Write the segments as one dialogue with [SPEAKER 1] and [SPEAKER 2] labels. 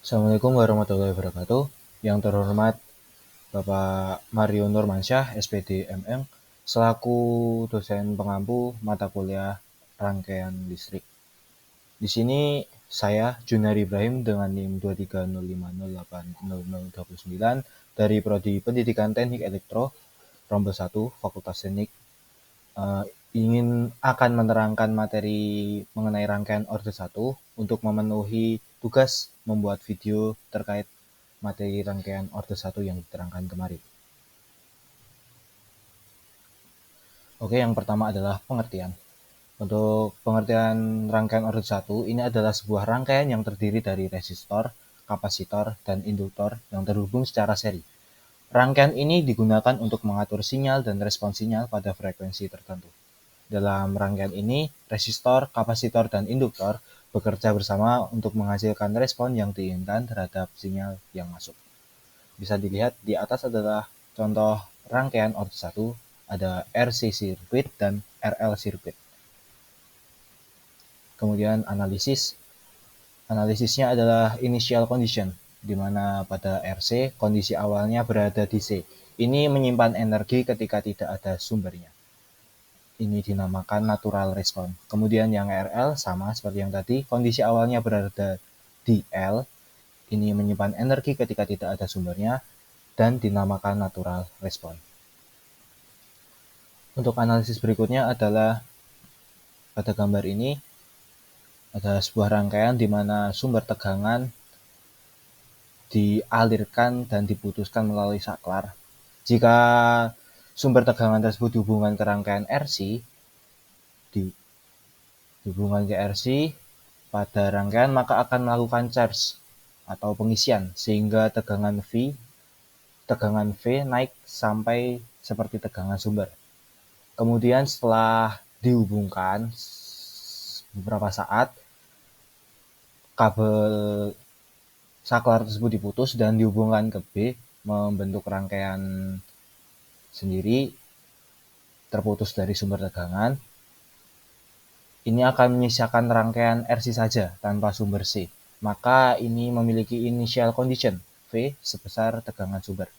[SPEAKER 1] Assalamualaikum warahmatullahi wabarakatuh. Yang terhormat Bapak Mario Nurmansyah, SPD MM, selaku dosen pengampu mata kuliah rangkaian listrik. Di sini saya Junari Ibrahim dengan NIM 230508029 dari Prodi Pendidikan Teknik Elektro, Rombel 1, Fakultas Teknik, ingin akan menerangkan materi mengenai rangkaian Orde 1 untuk memenuhi tugas membuat video terkait materi rangkaian Orde 1 yang diterangkan kemarin. Oke, yang pertama adalah pengertian. Untuk pengertian rangkaian Orde 1, ini adalah sebuah rangkaian yang terdiri dari resistor, kapasitor, dan induktor yang terhubung secara seri. Rangkaian ini digunakan untuk mengatur sinyal dan respons sinyal pada frekuensi tertentu. Dalam rangkaian ini, resistor, kapasitor, dan induktor bekerja bersama untuk menghasilkan respon yang diinginkan terhadap sinyal yang masuk. Bisa dilihat di atas adalah contoh rangkaian Orde 1, ada RC circuit dan RL circuit. Kemudian analisisnya adalah initial condition, di mana pada RC kondisi awalnya berada di C. Ini menyimpan energi ketika tidak ada sumbernya. Ini dinamakan natural response. Kemudian yang RL sama seperti yang tadi, kondisi awalnya berada di L. Ini menyimpan energi ketika tidak ada sumbernya dan dinamakan natural response. Untuk analisis berikutnya adalah pada gambar ini ada sebuah rangkaian di mana sumber tegangan dialirkan dan diputuskan melalui saklar. Jika sumber tegangan tersebut dihubungkan ke rangkaian RC, dihubungkan ke RC pada rangkaian maka akan melakukan charge atau pengisian sehingga tegangan V naik sampai seperti tegangan sumber. Kemudian setelah dihubungkan beberapa saat, kabel saklar tersebut diputus dan dihubungkan ke B, membentuk rangkaian sendiri terputus dari sumber tegangan. Ini akan menyisakan rangkaian RC saja tanpa sumber C. Maka ini memiliki initial condition V sebesar tegangan sumber.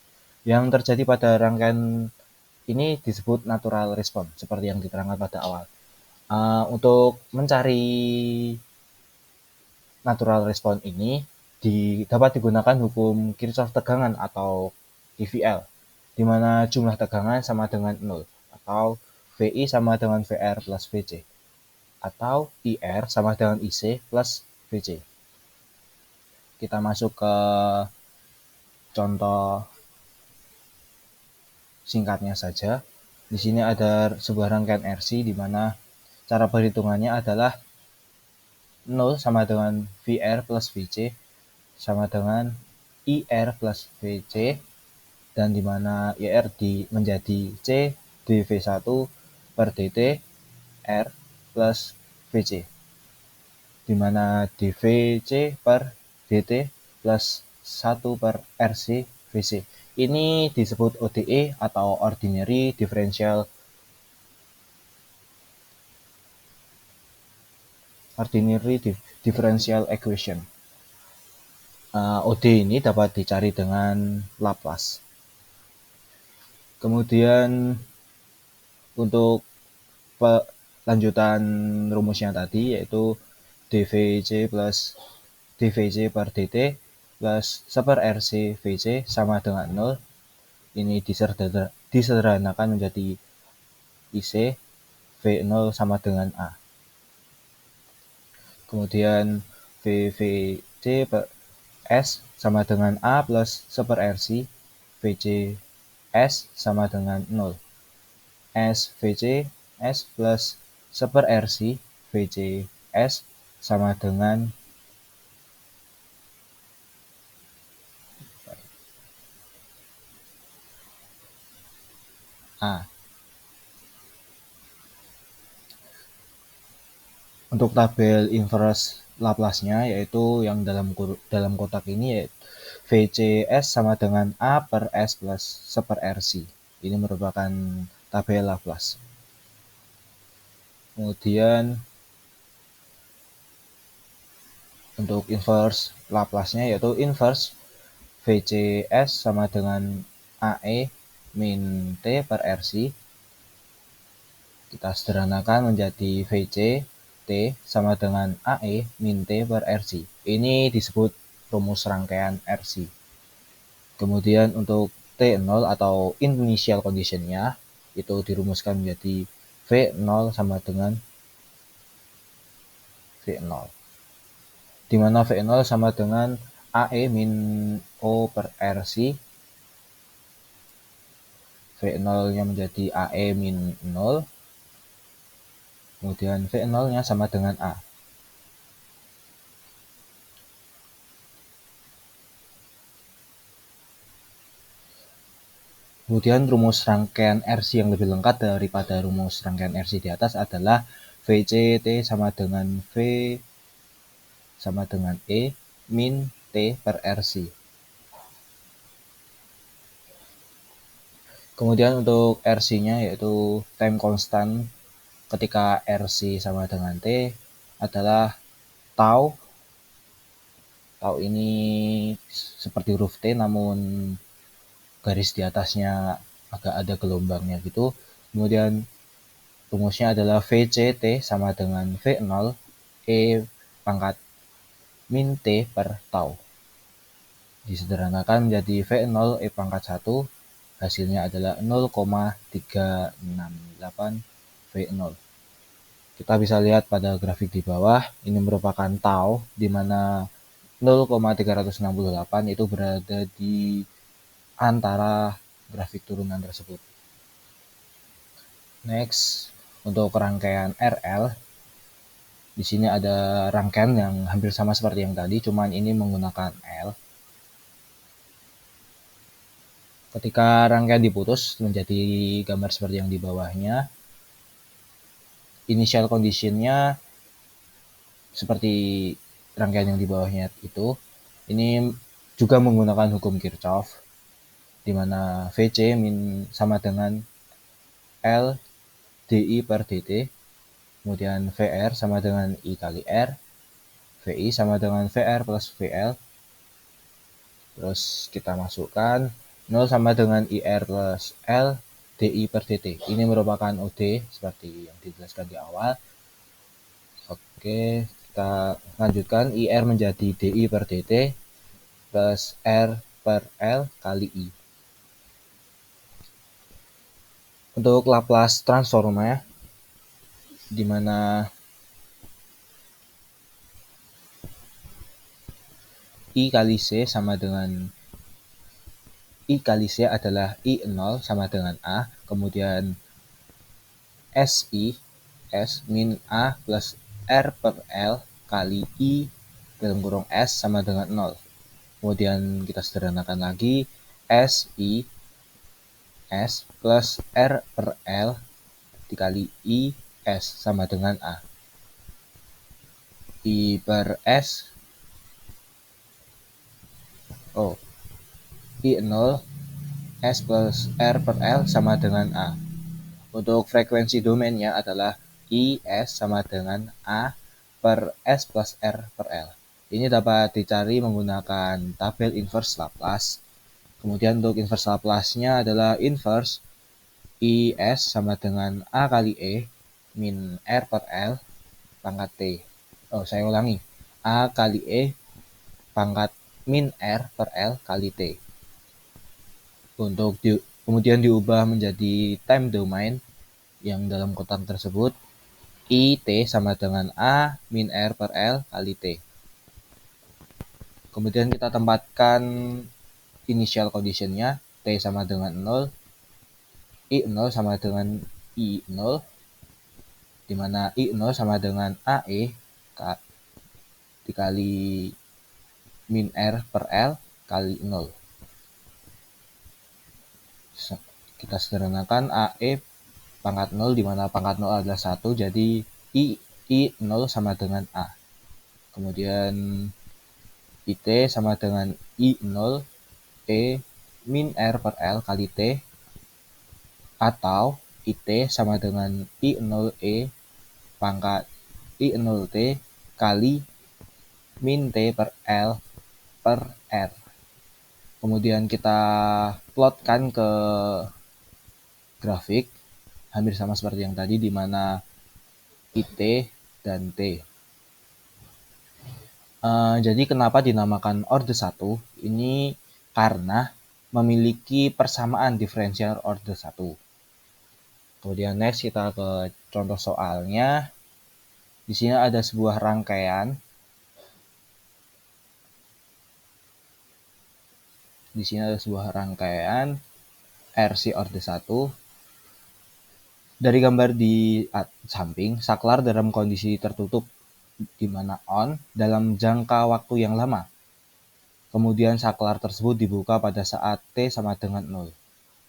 [SPEAKER 1] Yang terjadi pada rangkaian ini disebut natural response seperti yang diterangkan pada awal. Untuk mencari natural response ini dapat digunakan hukum Kirchhoff tegangan atau KVL, di mana jumlah tegangan sama dengan 0, atau VI sama dengan VR plus VC, atau IR sama dengan IC plus VC. Kita masuk ke contoh singkatnya saja. Di sini ada sebuah rangkaian RC di mana cara perhitungannya adalah 0 sama dengan VR plus VC sama dengan IR plus VC, dan di mana IR menjadi C dV1 per dt R plus VC, di mana dVC per dt plus 1 per RC VC. Ini disebut ODE atau Ordinary Differential Equation. OD ini dapat dicari dengan Laplace. Kemudian untuk lanjutan rumusnya tadi yaitu dVC per dt plus 1 per RC VC sama dengan 0. Ini disederhanakan menjadi IC V0 sama dengan A. Kemudian VVC per S sama dengan A plus 1 per RC VC S sama dengan 0. S VC S plus 1 per RC VC S sama dengan A. Untuk tabel inverse Laplace-nya yaitu yang dalam kotak ini yaitu VCS sama dengan A per S plus 1 per RC. Ini merupakan tabel Laplace. Kemudian Untuk inverse Laplace-nya yaitu inverse VCS sama dengan AE min T per RC. Kita sederhanakan menjadi VC T sama dengan AE min T per RC. Ini disebut rumus rangkaian RC. Kemudian untuk T0 atau initial condition-nya itu dirumuskan menjadi V0 sama dengan V0. Di mana V0 sama dengan AE min O per RC. V0-nya menjadi AE min 0. Kemudian V0-nya sama dengan A. Kemudian rumus rangkaian RC yang lebih lengkap daripada rumus rangkaian RC di atas adalah VCT sama dengan V sama dengan E min T per RC. Kemudian untuk RC-nya yaitu time constant ketika RC sama dengan T adalah tau. Tau ini seperti huruf T namun garis di atasnya agak ada gelombangnya gitu. Kemudian rumusnya adalah VCT sama dengan V0 E pangkat min T per tau. Disederhanakan menjadi V0 E pangkat 1, hasilnya adalah 0,368 V0. Kita bisa lihat pada grafik di bawah, ini merupakan tau, di mana 0,368 itu berada di antara grafik turunan tersebut. Next, untuk rangkaian RL, di sini ada rangkaian yang hampir sama seperti yang tadi, cuman ini menggunakan L. Ketika rangkaian diputus menjadi gambar seperti yang di bawahnya, initial condition-nya seperti rangkaian yang di bawahnya itu. Ini juga menggunakan hukum Kirchhoff, di mana VC min sama dengan L dI per dt, kemudian VR sama dengan I kali R, VI sama dengan VR plus VL, terus kita masukkan 0 sama dengan IR plus L dI per dt. Ini merupakan OD seperti yang dijelaskan di awal. Oke, kita lanjutkan. IR menjadi dI per dt plus R per L kali I. Untuk Laplace transformnya, di mana I kali C sama dengan I kali C adalah I0 sama dengan A, kemudian SI S min A plus R per L kali I dalam kurung S sama dengan 0. Kemudian kita sederhanakan lagi, SI S plus R per L dikali I S sama dengan A. I per S I0 S plus R per L sama dengan A. Untuk frekuensi domainnya adalah IS sama dengan A per S plus R per L. Ini dapat dicari menggunakan tabel inverse Laplace. Kemudian untuk inverse Laplace-nya adalah inverse IS sama dengan A kali E min R per L pangkat T. Saya ulangi. A kali E pangkat min R per L kali T. Untuk kemudian diubah menjadi time domain yang dalam kotak tersebut IT sama dengan A min R per L kali T. Kemudian kita tempatkan initial condition-nya, T sama dengan 0, I0 sama dengan I0, di mana I0 sama dengan AE dikali min R per L kali 0. Kita sederhanakan AE pangkat 0, di mana pangkat 0 adalah 1, jadi I0 sama dengan A. Kemudian IT sama dengan I0 E min R per L kali T, atau IT sama dengan I0 E pangkat I0 T kali min T per L per R. Kemudian kita plotkan ke grafik, hampir sama seperti yang tadi, di mana IT dan T. Jadi kenapa dinamakan orde 1? Ini karena memiliki persamaan diferensial orde 1. Kemudian next kita ke contoh soalnya. Di sini ada sebuah rangkaian. Di sini ada sebuah rangkaian RC orde 1. Dari gambar di samping, saklar dalam kondisi tertutup, di mana on, dalam jangka waktu yang lama. Kemudian saklar tersebut dibuka pada saat T sama dengan 0.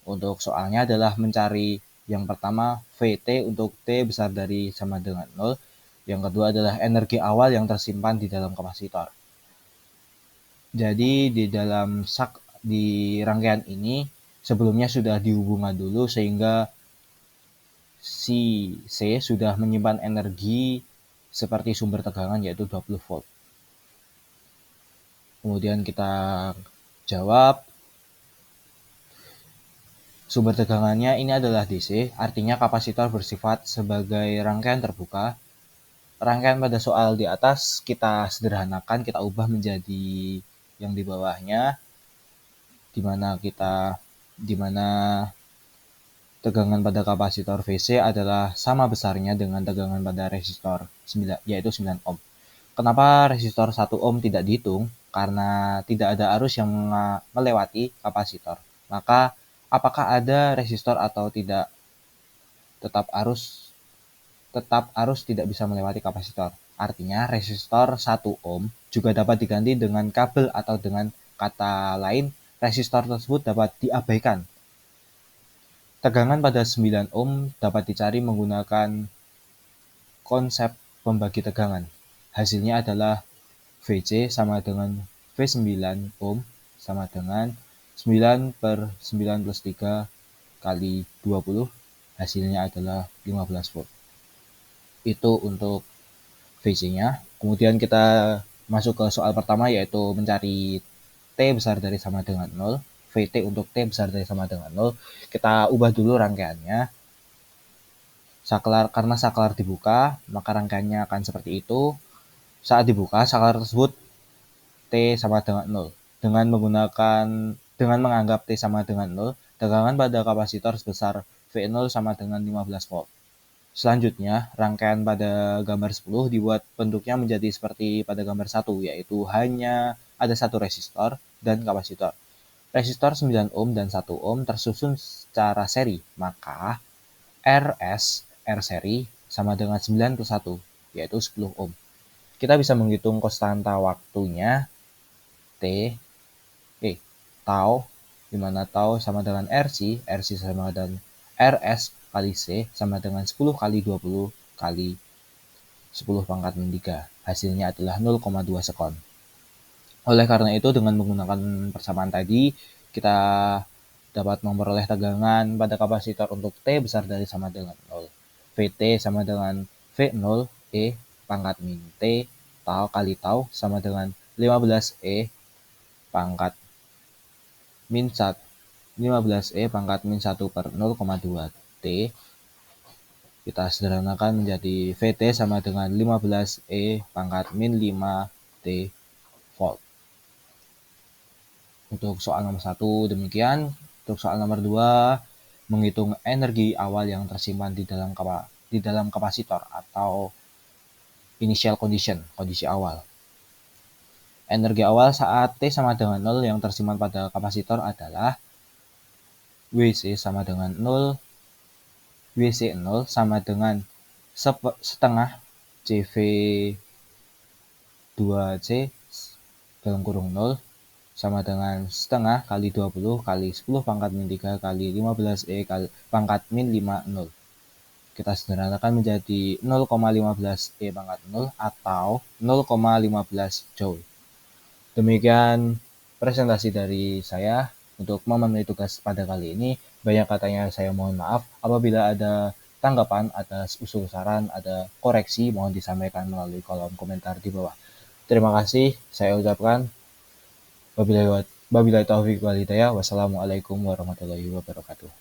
[SPEAKER 1] Untuk soalnya adalah mencari yang pertama VT untuk T besar dari sama dengan 0. Yang kedua adalah energi awal yang tersimpan di dalam kapasitor. Jadi di rangkaian ini sebelumnya sudah dihubungkan dulu sehingga si C sudah menyimpan energi seperti sumber tegangan yaitu 20 volt. Kemudian kita jawab, sumber tegangannya ini adalah DC, artinya kapasitor bersifat sebagai rangkaian terbuka. Rangkaian pada soal di atas kita sederhanakan, kita ubah menjadi yang di bawahnya, di mana tegangan pada kapasitor VC adalah sama besarnya dengan tegangan pada resistor 9, yaitu 9 ohm. Kenapa resistor 1 ohm tidak dihitung? Karena tidak ada arus yang melewati kapasitor. Maka apakah ada resistor atau tidak, tetap arus tidak bisa melewati kapasitor. Artinya resistor 1 ohm juga dapat diganti dengan kabel atau dengan kata lain resistor tersebut dapat diabaikan. Tegangan pada 9 ohm dapat dicari menggunakan konsep pembagi tegangan. Hasilnya adalah VC sama dengan V9 ohm sama dengan 9 per 9 plus 3 kali 20. Hasilnya adalah 15 volt. Itu untuk VC-nya. Kemudian kita masuk ke soal pertama, yaitu mencari T besar dari sama dengan 0. VT untuk T besar dari sama dengan 0. Kita ubah dulu rangkaiannya. Karena saklar dibuka, maka rangkaiannya akan seperti itu. Saat dibuka, saklar tersebut T sama dengan 0. Dengan menganggap T sama dengan 0, tegangan pada kapasitor sebesar V0 sama dengan 15 volt. Selanjutnya, rangkaian pada gambar 10 dibuat bentuknya menjadi seperti pada gambar 1, yaitu hanya ada satu resistor dan kapasitor. Resistor 9 ohm dan 1 ohm tersusun secara seri, maka R seri sama dengan 9 plus 1, yaitu 10 ohm. Kita bisa menghitung konstanta waktunya tau, di mana tau sama dengan RC sama dengan RS kali C sama dengan 10 kali 20 kali 10 pangkat min 3. Hasilnya adalah 0,2 sekon. Oleh karena itu, dengan menggunakan persamaan tadi, kita dapat memperoleh tegangan pada kapasitor untuk T besar dari sama dengan 0. VT sama dengan V0 E pangkat min T tau kali tau sama dengan 15 E pangkat min 15 E pangkat min 1 per 0,2 T. Kita sederhanakan menjadi VT sama dengan 15 E pangkat min 5 T volt. Untuk soal nomor 1 demikian. Untuk soal nomor 2, menghitung energi awal yang tersimpan di dalam kapasitor atau initial condition, kondisi awal. Energi awal saat T sama dengan 0 yang tersimpan pada kapasitor adalah WC sama dengan 0, WC 0 sama dengan setengah CV 2C dalam kurung 0 sama dengan setengah kali 20 kali 10 pangkat min 3 kali 15 E kali pangkat min 5 0. Kita sederhanakan menjadi 0,15 E pangkat 0 atau 0,15 Joule. Demikian presentasi dari saya untuk memenuhi tugas pada kali ini. Banyak katanya saya mohon maaf. Apabila ada tanggapan atas usul saran, ada koreksi, mohon disampaikan melalui kolom komentar di bawah. Terima kasih saya ucapkan. Wabillahi taufik wal hidayah. Wassalamualaikum warahmatullahi wabarakatuh.